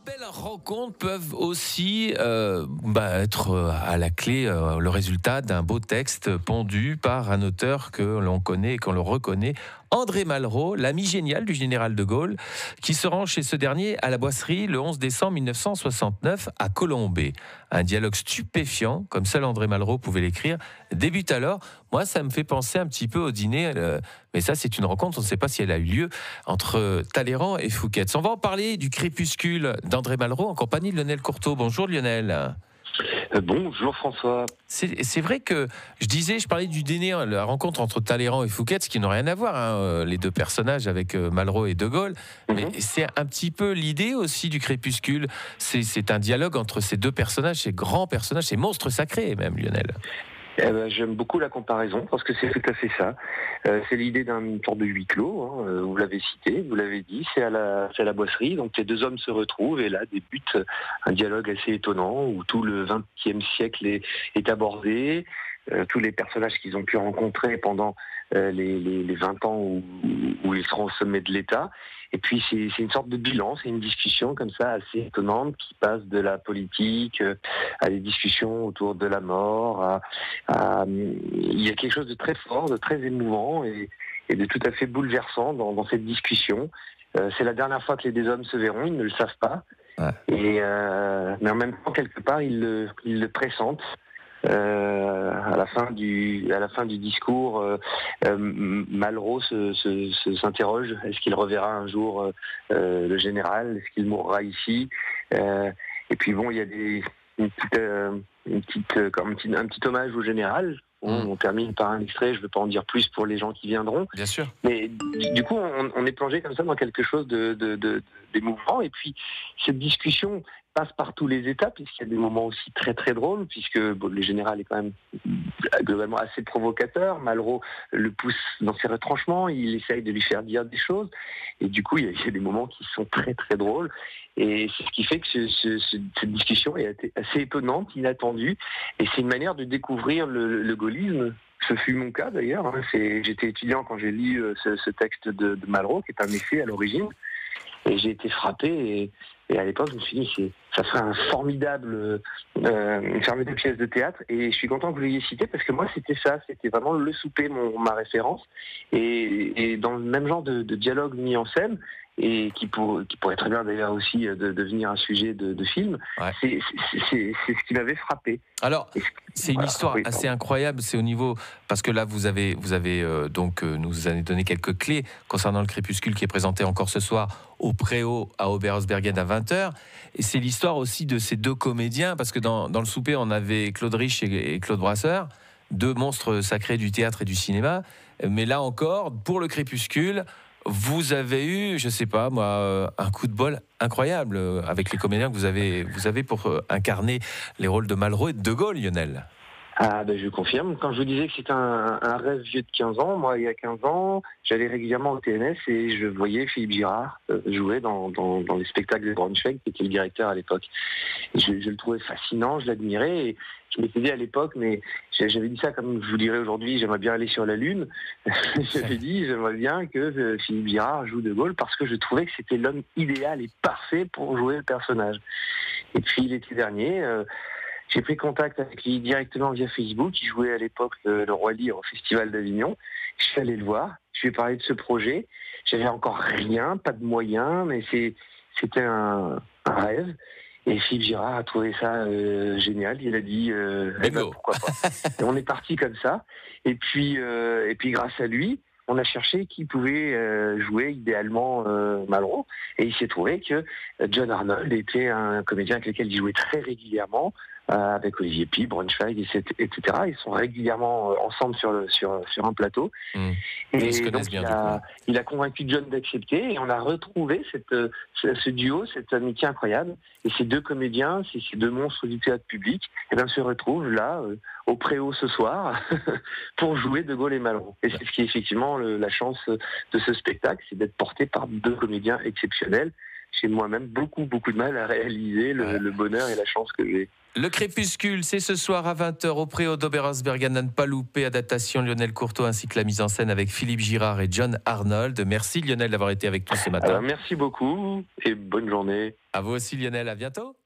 belles rencontres peuvent aussi être à la clé le résultat d'un beau texte pondu par un auteur que l'on connaît et qu'on le reconnaît, André Malraux, l'ami génial du général de Gaulle, qui se rend chez ce dernier à la Boisserie le 11 décembre 1969 à Colombey. Un dialogue stupéfiant, comme seul André Malraux pouvait l'écrire, débute alors. Moi, ça me fait penser un petit peu au dîner, mais ça, c'est une rencontre, on ne sait pas si elle a eu lieu, entre Talleyrand et Fouquet's. On va en parler du Crépuscule d'André Malraux en compagnie de Lionel Courteau. Bonjour Lionel. Bonjour François. C'est vrai que je parlais du dîner, la rencontre entre Talleyrand et Fouquet's, qui n'ont rien à voir, les deux personnages avec Malraux et De Gaulle, mais c'est un petit peu l'idée aussi du Crépuscule. C'est un dialogue entre ces deux personnages, ces grands personnages, ces monstres sacrés même, Lionel. J'aime beaucoup la comparaison parce que c'est tout à fait ça. C'est l'idée d'un sorte de huis clos. Vous l'avez cité, vous l'avez dit. C'est à la Boisserie. Donc les deux hommes se retrouvent et là débute un dialogue assez étonnant où tout le XXe siècle est abordé. Tous les personnages qu'ils ont pu rencontrer pendant les 20 ans où ils seront au sommet de l'État. Et puis c'est une sorte de bilan, c'est une discussion comme ça assez étonnante qui passe de la politique à des discussions autour de la mort. Il y a quelque chose de très fort, de très émouvant et de tout à fait bouleversant dans cette discussion. C'est la dernière fois que les deux hommes se verront, ils ne le savent pas. Ouais. Mais en même temps, quelque part, ils le pressentent. À la fin du discours, Malraux s'interroge: est-ce qu'il reverra un jour le général? Est-ce qu'il mourra ici? Et puis bon, il y a un petit hommage au général. On termine par un extrait, je ne veux pas en dire plus pour les gens qui viendront. Bien sûr. Mais du coup, on est plongé comme ça dans quelque chose d'émouvant. Et puis, cette discussion passe par tous les étapes, puisqu'il y a des moments aussi très très drôles, puisque le général est quand même globalement assez provocateur. Malraux le pousse dans ses retranchements, il essaye de lui faire dire des choses. Et du coup, il y a des moments qui sont très très drôles. Et c'est ce qui fait que cette discussion est assez étonnante, inattendue. Et c'est une manière de découvrir le gaullisme. Ce fut mon cas d'ailleurs. J'étais étudiant quand j'ai lu ce texte de Malraux, qui est un essai à l'origine. Et j'ai été frappé. Et à l'époque, je me suis dit, ça serait une formidable pièce de théâtre. Et je suis content que vous l'ayez cité parce que moi, c'était ça. C'était vraiment le souper, ma référence. Et dans le même genre de dialogue mis en scène, et qui pourrait très bien d'ailleurs aussi devenir un sujet de film, ouais. C'est ce qui m'avait frappé. Alors, c'est une histoire assez incroyable. C'est au niveau, parce que là vous avez donc nous avez donné quelques clés concernant le Crépuscule qui est présenté encore ce soir au Préau à Oberhausbergen à 20h. Et c'est l'histoire aussi de ces deux comédiens, parce que dans le souper on avait Claude Rich et Claude Brasseur, deux monstres sacrés du théâtre et du cinéma. Mais là encore, pour le Crépuscule, vous avez eu, je sais pas moi, un coup de bol incroyable avec les comédiens que vous avez pour incarner les rôles de Malraux et de De Gaulle, Lionel. Ah je confirme. Quand je vous disais que c'était un rêve vieux de 15 ans, moi il y a 15 ans, j'allais régulièrement au TNS et je voyais Philippe Girard jouer dans les spectacles de Braunschweig, qui était le directeur à l'époque. Et je le trouvais fascinant, je l'admirais et je m'étais dit à l'époque, mais j'avais dit ça comme je vous dirais aujourd'hui, j'aimerais bien aller sur la Lune. J'avais dit, j'aimerais bien que Philippe Girard joue De Gaulle parce que je trouvais que c'était l'homme idéal et parfait pour jouer le personnage. Et puis l'été dernier, j'ai pris contact avec lui directement via Facebook. Il jouait à l'époque le Roi Lear au Festival d'Avignon. Je suis allé le voir, je lui ai parlé de ce projet. J'avais encore rien, pas de moyens, mais c'était un rêve. Et Philippe Girard a trouvé ça génial. Il a dit pourquoi pas. Et on est parti comme ça. Et puis grâce à lui, on a cherché qui pouvait jouer idéalement Malraux. Et il s'est trouvé que John Arnold était un comédien avec lequel il jouait très régulièrement, avec Olivier Py, Braunschweig, etc. Ils sont régulièrement ensemble sur un plateau. Et donc il a convaincu John d'accepter et on a retrouvé ce duo, cette amitié incroyable. Et ces deux comédiens, ces deux monstres du théâtre public, se retrouvent là au Préau ce soir pour jouer De Gaulle et Malraux. Et c'est ce qui est effectivement la chance de ce spectacle, c'est d'être porté par deux comédiens exceptionnels. j'ai moi-même beaucoup de mal à réaliser le bonheur et la chance que j'ai. Le Crépuscule, c'est ce soir à 20h au Préau d'Oberhausberg, à ne pas louper, adaptation Lionel Courteau ainsi que la mise en scène avec Philippe Girard et John Arnold. Merci Lionel d'avoir été avec nous ce matin. Merci beaucoup et bonne journée. À vous aussi Lionel, à bientôt.